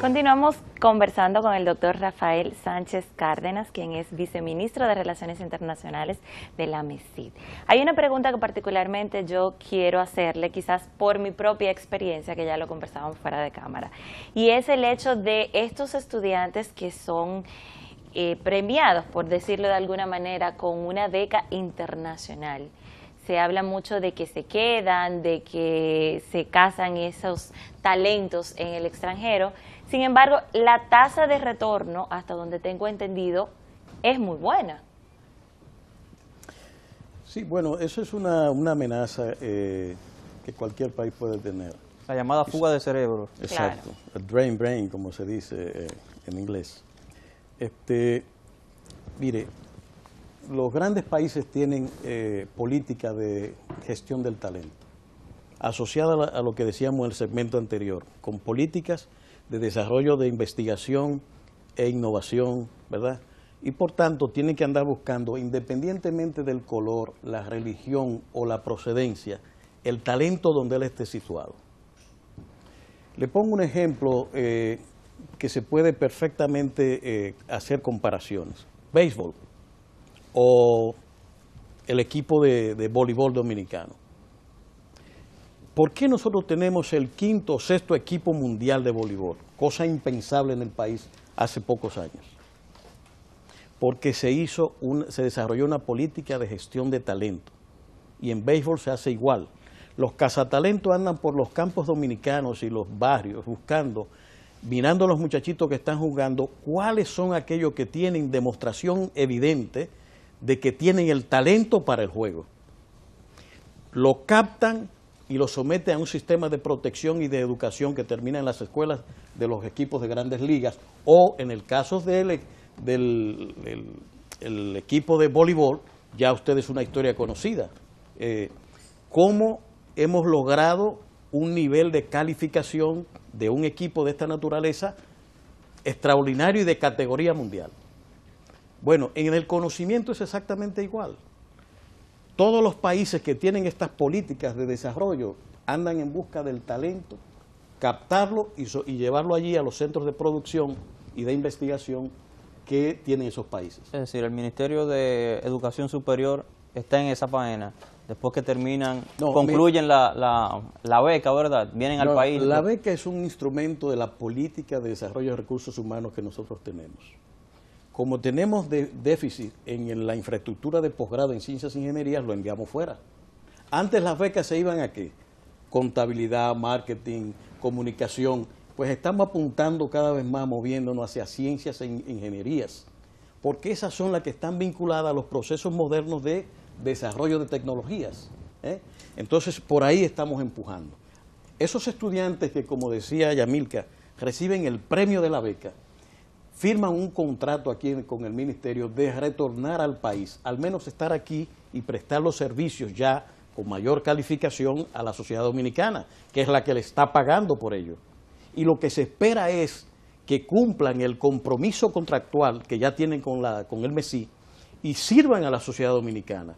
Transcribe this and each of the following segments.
Continuamos conversando con el doctor Rafael Sánchez Cárdenas, quien es viceministro de Relaciones Internacionales de la MESID. Hay una pregunta que particularmente yo quiero hacerle, quizás por mi propia experiencia, que ya lo conversábamos fuera de cámara, y es el hecho de estos estudiantes que son premiados, por decirlo de alguna manera, con una beca internacional. Se habla mucho de que se quedan, de que se casan esos talentos en el extranjero. Sin embargo, la tasa de retorno, hasta donde tengo entendido, es muy buena. Sí, bueno, eso es una amenaza que cualquier país puede tener. La llamada fuga de cerebro. Exacto, claro. El drain brain, como se dice en inglés. Mire, los grandes países tienen política de gestión del talento, asociada a lo que decíamos en el segmento anterior, con políticas de desarrollo de investigación e innovación, ¿verdad? Y por tanto tienen que andar buscando, independientemente del color, la religión o la procedencia, el talento donde él esté situado. Le pongo un ejemplo que se puede perfectamente hacer comparaciones. Béisbol o el equipo de voleibol dominicano. ¿Por qué nosotros tenemos el quinto o sexto equipo mundial de voleibol? Cosa impensable en el país hace pocos años. Porque se desarrolló una política de gestión de talento. Y en béisbol se hace igual. Los cazatalentos andan por los campos dominicanos y los barrios buscando, mirando a los muchachitos que están jugando, cuáles son aquellos que tienen demostración evidente de que tienen el talento para el juego. Lo captan y lo someten a un sistema de protección y de educación que termina en las escuelas de los equipos de grandes ligas, o en el caso del equipo de voleibol, ya ustedes es una historia conocida. Cómo hemos logrado un nivel de calificación de un equipo de esta naturaleza extraordinario y de categoría mundial. Bueno, en el conocimiento es exactamente igual. Todos los países que tienen estas políticas de desarrollo andan en busca del talento, captarlo y llevarlo allí a los centros de producción y de investigación que tienen esos países. Es decir, el Ministerio de Educación Superior está en esa faena. Después que terminan, concluyen la beca, ¿verdad? Vienen al país. La beca es un instrumento de la política de desarrollo de recursos humanos que nosotros tenemos. Como tenemos déficit en la infraestructura de posgrado en ciencias e ingenierías, lo enviamos fuera. Antes las becas se iban a ¿qué? Contabilidad, marketing, comunicación. Pues estamos apuntando cada vez más, moviéndonos hacia ciencias e ingenierías, porque esas son las que están vinculadas a los procesos modernos de desarrollo de tecnologías. Entonces, por ahí estamos empujando. Esos estudiantes que, como decía Yamilka, reciben el premio de la beca, firman un contrato aquí con el ministerio de retornar al país, al menos estar aquí y prestar los servicios ya con mayor calificación a la sociedad dominicana, que es la que le está pagando por ello. Y lo que se espera es que cumplan el compromiso contractual que ya tienen con el MESID y sirvan a la sociedad dominicana.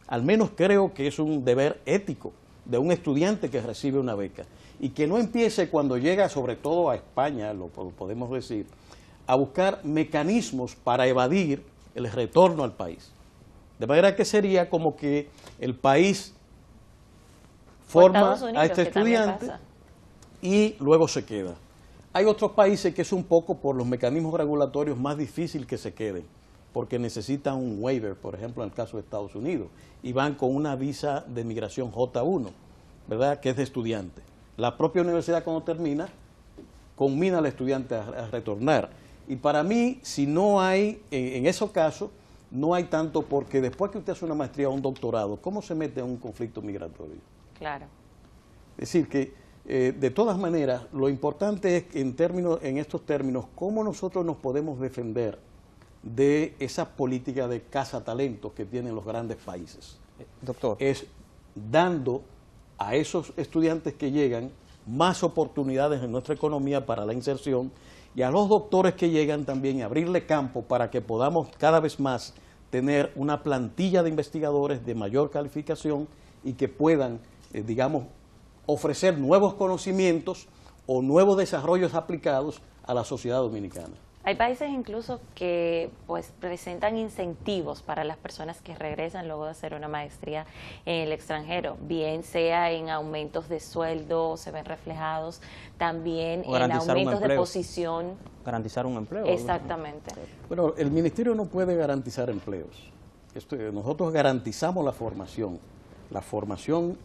Al menos creo que es un deber ético de un estudiante que recibe una beca y que no empiece cuando llega sobre todo a España, lo podemos decir, a buscar mecanismos para evadir el retorno al país. De manera que sería como que el país forma a este estudiante y luego se queda. Hay otros países que es un poco por los mecanismos regulatorios más difícil que se queden, porque necesitan un waiver, por ejemplo en el caso de Estados Unidos, y van con una visa de migración J1, ¿verdad?, que es de estudiante. La propia universidad cuando termina, conmina al estudiante a retornar. Y para mí, si no hay, en esos casos, no hay tanto, porque después que usted hace una maestría o un doctorado, ¿cómo se mete en un conflicto migratorio? Claro. Es decir, que de todas maneras, lo importante es, en estos términos, cómo nosotros nos podemos defender de esa política de cazatalentos que tienen los grandes países. Doctor. Es dando a esos estudiantes que llegan más oportunidades en nuestra economía para la inserción, y a los doctores que llegan también abrirle campo para que podamos cada vez más tener una plantilla de investigadores de mayor calificación y que puedan, digamos, ofrecer nuevos conocimientos o nuevos desarrollos aplicados a la sociedad dominicana. Hay países incluso que pues presentan incentivos para las personas que regresan luego de hacer una maestría en el extranjero, bien sea en aumentos de sueldo, se ven reflejados también en aumentos de posición. Garantizar un empleo. Exactamente. Bueno, el ministerio no puede garantizar empleos. Nosotros garantizamos la formación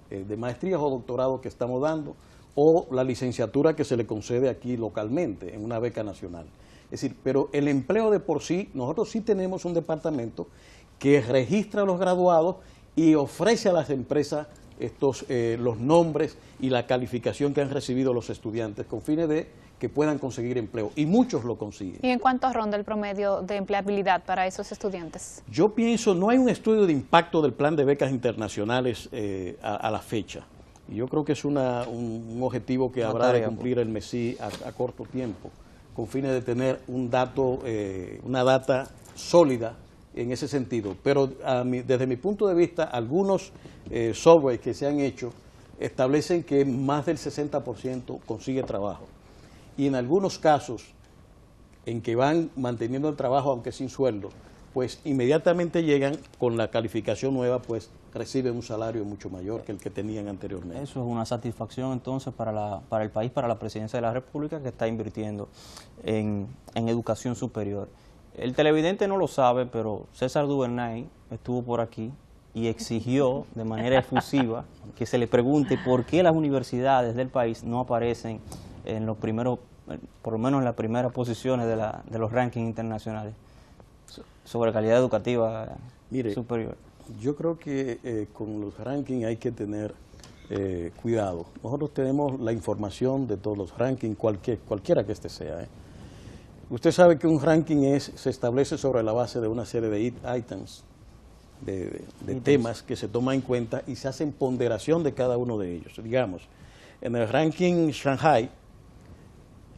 de maestrías o doctorado que estamos dando, o la licenciatura que se le concede aquí localmente en una beca nacional. Es decir, pero el empleo de por sí, nosotros sí tenemos un departamento que registra a los graduados y ofrece a las empresas los nombres y la calificación que han recibido los estudiantes con fines de que puedan conseguir empleo, y muchos lo consiguen. ¿Y en cuánto ronda el promedio de empleabilidad para esos estudiantes? Yo pienso, no hay un estudio de impacto del plan de becas internacionales a la fecha. Y yo creo que es un objetivo que habrá de cumplir el MESI a corto tiempo, con fines de tener una data sólida en ese sentido. Pero desde mi punto de vista, algunos softwares que se han hecho establecen que más del 60% consigue trabajo. Y en algunos casos, en que van manteniendo el trabajo aunque sin sueldo, pues inmediatamente llegan con la calificación nueva, pues reciben un salario mucho mayor que el que tenían anteriormente. Eso es una satisfacción entonces para el país, para la Presidencia de la República, que está invirtiendo en educación superior. El televidente no lo sabe, pero César Duvernay estuvo por aquí y exigió de manera efusiva que se le pregunte por qué las universidades del país no aparecen en los primeros, por lo menos en las primeras posiciones de los rankings internacionales sobre calidad educativa superior. Yo creo que con los rankings hay que tener cuidado. Nosotros tenemos la información de todos los rankings, cualquiera que este sea. Usted sabe que un ranking se establece sobre la base de una serie de items, de temas que se toman en cuenta y se hacen ponderación de cada uno de ellos. Digamos, en el ranking Shanghai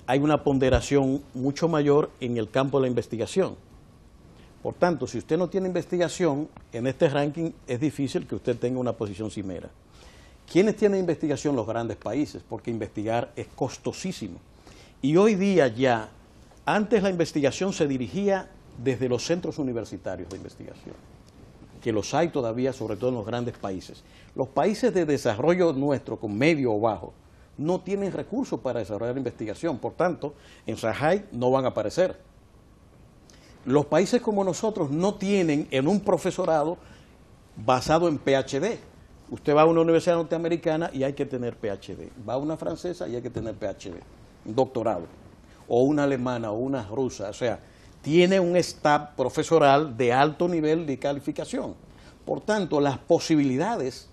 hay una ponderación mucho mayor en el campo de la investigación. Por tanto, si usted no tiene investigación, en este ranking es difícil que usted tenga una posición cimera. ¿Quiénes tienen investigación? Los grandes países, porque investigar es costosísimo. Y hoy día ya, antes la investigación se dirigía desde los centros universitarios de investigación, que los hay todavía, sobre todo en los grandes países. Los países de desarrollo nuestro, con medio o bajo, no tienen recursos para desarrollar investigación. Por tanto, en Shanghai no van a aparecer. Los países como nosotros no tienen en un profesorado basado en PhD. Usted va a una universidad norteamericana y hay que tener PhD. Va a una francesa y hay que tener PhD, un doctorado. O una alemana o una rusa. O sea, tiene un staff profesoral de alto nivel de calificación. Por tanto, las posibilidades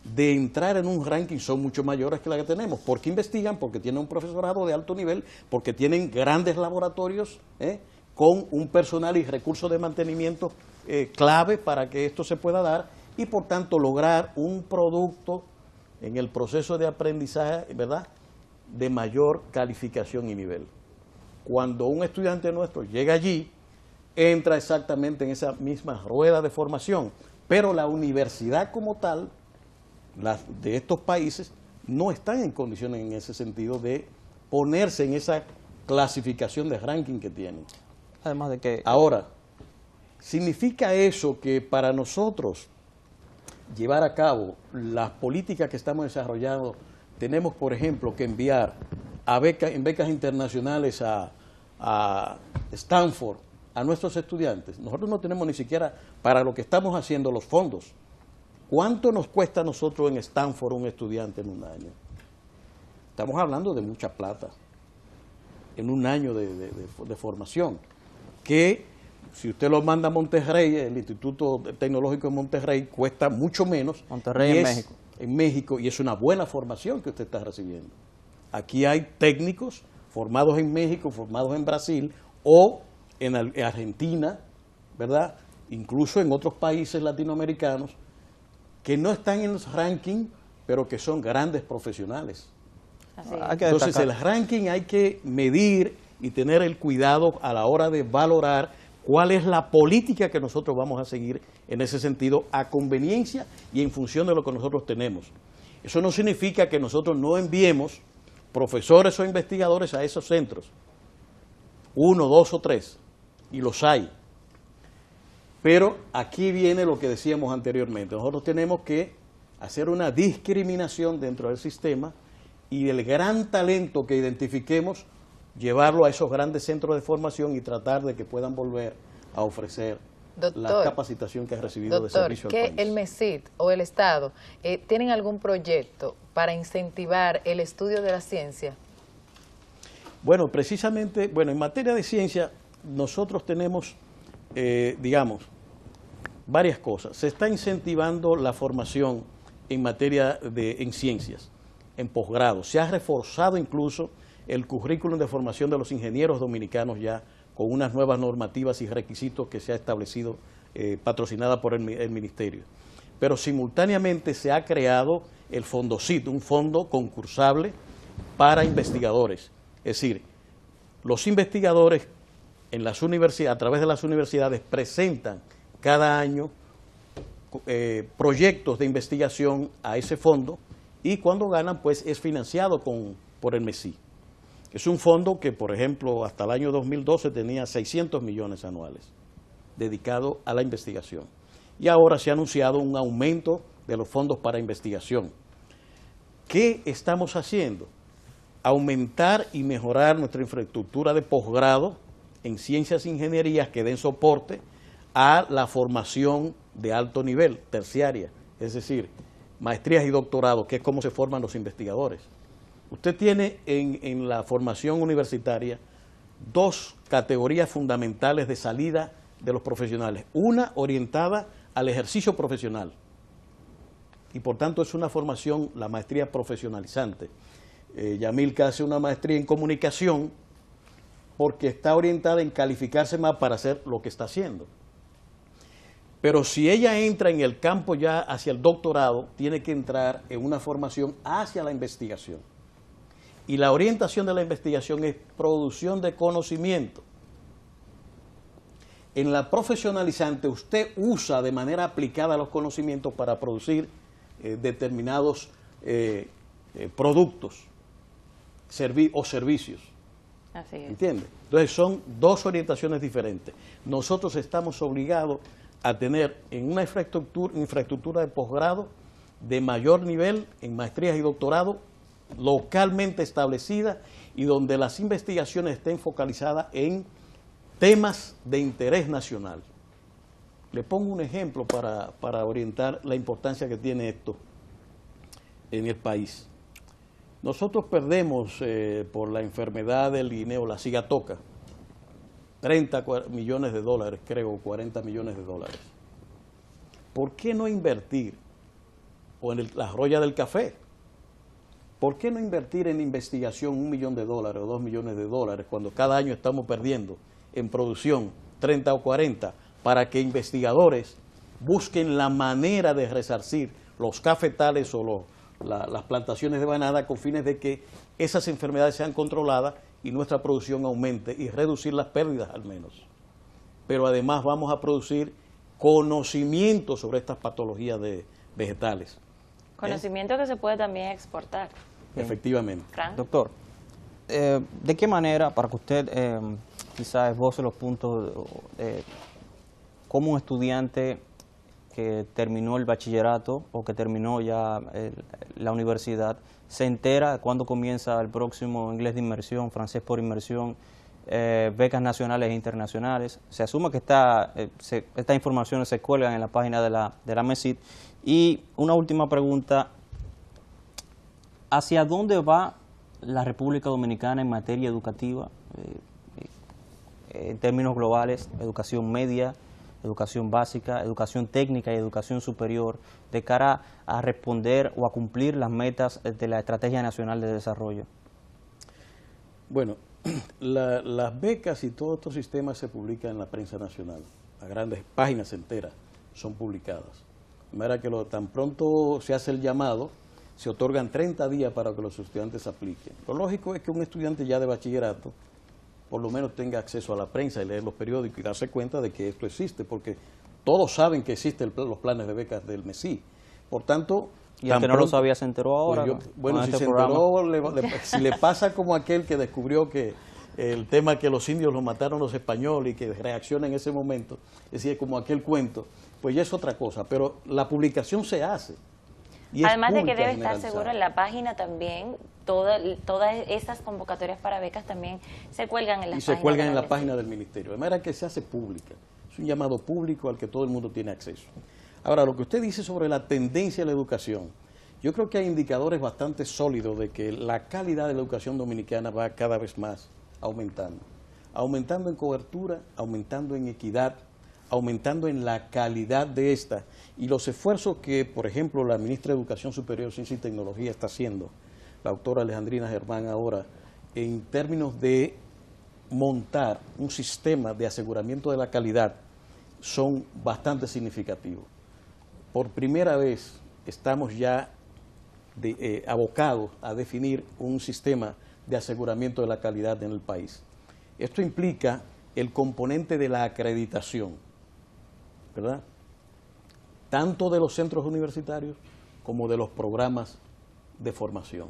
de entrar en un ranking son mucho mayores que las que tenemos. ¿Por qué investigan? Porque tienen un profesorado de alto nivel, porque tienen grandes laboratorios, con un personal y recursos de mantenimiento clave para que esto se pueda dar y por tanto lograr un producto en el proceso de aprendizaje, ¿verdad?, de mayor calificación y nivel. Cuando un estudiante nuestro llega allí, entra exactamente en esa misma rueda de formación, pero la universidad como tal, las de estos países, no están en condiciones en ese sentido de ponerse en esa clasificación de ranking que tienen. Además de que... Ahora, ¿significa eso que para nosotros llevar a cabo las políticas que estamos desarrollando, tenemos, por ejemplo, que enviar en becas internacionales a Stanford a nuestros estudiantes? Nosotros no tenemos ni siquiera para lo que estamos haciendo los fondos. ¿Cuánto nos cuesta a nosotros en Stanford un estudiante en un año? Estamos hablando de mucha plata en un año de formación, que si usted lo manda a Monterrey, el Instituto Tecnológico de Monterrey cuesta mucho menos. Monterrey en México. En México, y es una buena formación que usted está recibiendo. Aquí hay técnicos formados en México, formados en Brasil o en Argentina, ¿verdad? Incluso en otros países latinoamericanos que no están en los rankings, pero que son grandes profesionales. Entonces el ranking hay que medir y tener el cuidado a la hora de valorar cuál es la política que nosotros vamos a seguir en ese sentido, a conveniencia y en función de lo que nosotros tenemos. Eso no significa que nosotros no enviemos profesores o investigadores a esos centros, 1, 2 o 3, y los hay. Pero aquí viene lo que decíamos anteriormente, nosotros tenemos que hacer una discriminación dentro del sistema y el gran talento que identifiquemos, llevarlo a esos grandes centros de formación y tratar de que puedan volver a ofrecer la capacitación que ha recibido de servicio al país. ¿Que el MESID o el Estado tienen algún proyecto para incentivar el estudio de la ciencia? Bueno, precisamente, en materia de ciencia nosotros tenemos, digamos, varias cosas. Se está incentivando la formación en materia en ciencias, en posgrado. Se ha reforzado incluso el currículum de formación de los ingenieros dominicanos ya con unas nuevas normativas y requisitos que se ha establecido, patrocinada por el Ministerio. Pero simultáneamente se ha creado el FONDOCIT, un fondo concursable para investigadores. Es decir, los investigadores en las universidades, a través de las universidades, presentan cada año proyectos de investigación a ese fondo y cuando ganan, pues es financiado por el MESI. Es un fondo que, por ejemplo, hasta el año 2012 tenía 600 millones anuales dedicado a la investigación. Y ahora se ha anunciado un aumento de los fondos para investigación. ¿Qué estamos haciendo? Aumentar y mejorar nuestra infraestructura de posgrado en ciencias e ingenierías que den soporte a la formación de alto nivel, terciaria, es decir, maestrías y doctorados, que es cómo se forman los investigadores. Usted tiene en la formación universitaria dos categorías fundamentales de salida de los profesionales. Una orientada al ejercicio profesional y por tanto es una formación, la maestría profesionalizante. Yamilka hace una maestría en comunicación porque está orientada en calificarse más para hacer lo que está haciendo. Pero si ella entra en el campo ya hacia el doctorado, tiene que entrar en una formación hacia la investigación. Y la orientación de la investigación es producción de conocimiento. En la profesionalizante usted usa de manera aplicada los conocimientos para producir determinados productos o servicios. Así es. ¿Entiende? Entonces son dos orientaciones diferentes. Nosotros estamos obligados a tener en una infraestructura de posgrado de mayor nivel, en maestrías y doctorado, localmente establecida y donde las investigaciones estén focalizadas en temas de interés nacional. Le pongo un ejemplo para orientar la importancia que tiene esto en el país. Nosotros perdemos por la enfermedad del guineo, la cigatoca, 30 millones de dólares, creo, 40 millones de dólares. ¿Por qué no invertir? O en la roya del café. ¿Por qué no invertir en investigación $1 millón o $2 millones cuando cada año estamos perdiendo en producción 30 o 40 para que investigadores busquen la manera de resarcir los cafetales o las plantaciones de banana con fines de que esas enfermedades sean controladas y nuestra producción aumente y reducir las pérdidas al menos? Pero además vamos a producir conocimiento sobre estas patologías vegetales. Conocimiento que se puede también exportar. Efectivamente. Fran. Doctor, ¿de qué manera, para que usted quizás esboce los puntos, como un estudiante que terminó el bachillerato o que terminó ya la universidad, se entera cuándo comienza el próximo inglés de inmersión, francés por inmersión, becas nacionales e internacionales? Se asume que estas informaciones se cuelgan en la página de la MESID. Y una última pregunta, ¿hacia dónde va la República Dominicana en materia educativa? En términos globales, educación media, educación básica, educación técnica y educación superior, de cara a responder o a cumplir las metas de la Estrategia Nacional de Desarrollo. Bueno, las becas y todos estos sistemas se publican en la prensa nacional, a grandes páginas enteras son publicadas. De manera que tan pronto se hace el llamado, se otorgan 30 días para que los estudiantes apliquen. Lo lógico es que un estudiante ya de bachillerato por lo menos tenga acceso a la prensa y leer los periódicos y darse cuenta de que esto existe, porque todos saben que existen los planes de becas del MESI. Por tanto, Y el que no lo sabía se enteró ahora. Pues bueno, con si este se programa. enteró, si le pasa como aquel que descubrió que el tema que los indios los mataron los españoles y que reacciona en ese momento, es decir, como aquel cuento, pues ya es otra cosa, pero la publicación se hace. Y además de que pública, debe estar generalizada. seguro en la página también, todas esas convocatorias para becas también se cuelgan en la y página. se cuelgan en la MESID. página del ministerio, de manera que se hace pública. Es un llamado público al que todo el mundo tiene acceso. Ahora, lo que usted dice sobre la tendencia a la educación, yo creo que hay indicadores bastante sólidos de que la calidad de la educación dominicana va cada vez más aumentando en cobertura, aumentando en equidad, aumentando en la calidad de esta, y los esfuerzos que, por ejemplo, la ministra de Educación Superior, Ciencia y Tecnología está haciendo, la doctora Alejandrina Germán ahora, en términos de montar un sistema de aseguramiento de la calidad, son bastante significativos. Por primera vez estamos ya abocados a definir un sistema de aseguramiento de la calidad en el país. Esto implica el componente de la acreditación, ¿verdad? Tanto de los centros universitarios como de los programas de formación.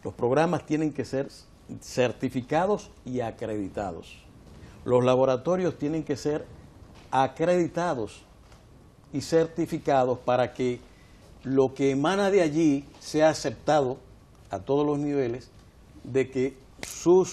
Los programas tienen que ser certificados y acreditados. Los laboratorios tienen que ser acreditados y certificados para que lo que emana de allí sea aceptado a todos los niveles, de que su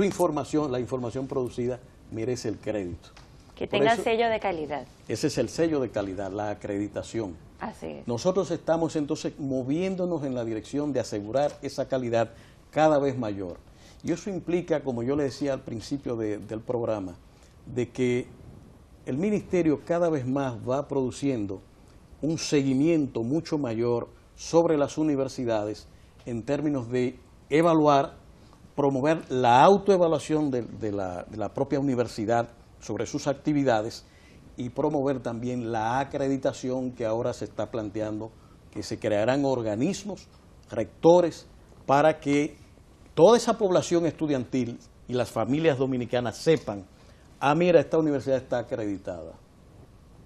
información, la información producida, merece el crédito. Que Por tenga eso, sello de calidad. ese es el sello de calidad, la acreditación. Así es. Nosotros estamos entonces moviéndonos en la dirección de asegurar esa calidad cada vez mayor. Y eso implica, como yo le decía al principio del programa, de que el ministerio cada vez más va produciendo un seguimiento mucho mayor sobre las universidades en términos de evaluar, promover la autoevaluación de la propia universidad sobre sus actividades y promover también la acreditación que ahora se está planteando, que se crearán organismos, rectores, para que toda esa población estudiantil y las familias dominicanas sepan, mira, esta universidad está acreditada.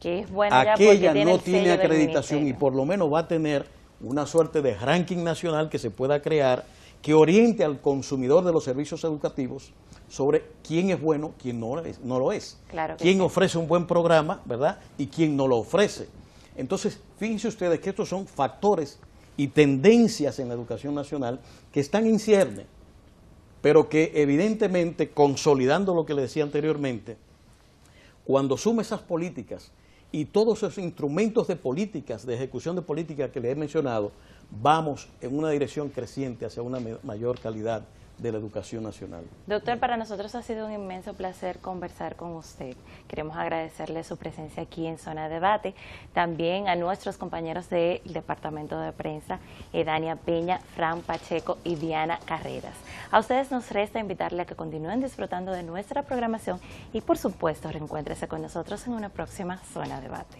Que es buena ya Aquella porque no el tiene sello del acreditación y ministerio. por lo menos va a tener una suerte de ranking nacional que se pueda crear, que oriente al consumidor de los servicios educativos sobre quién es bueno, quién no lo es. Claro que quién sí. ofrece un buen programa, ¿verdad? Y quién no lo ofrece. Entonces, fíjense ustedes que estos son factores y tendencias en la educación nacional que están en cierne, pero que evidentemente, consolidando lo que le decía anteriormente, cuando suma esas políticas y todos esos instrumentos de políticas, de ejecución de políticas que le he mencionado, vamos en una dirección creciente hacia una mayor calidad de la educación nacional. Doctor, para nosotros ha sido un inmenso placer conversar con usted. Queremos agradecerle su presencia aquí en Zona de Debate, también a nuestros compañeros del Departamento de Prensa, Edania Peña, Fran Pacheco y Diana Carreras. A ustedes nos resta invitarle a que continúen disfrutando de nuestra programación y, por supuesto, reencuéntrese con nosotros en una próxima Zona de Debate.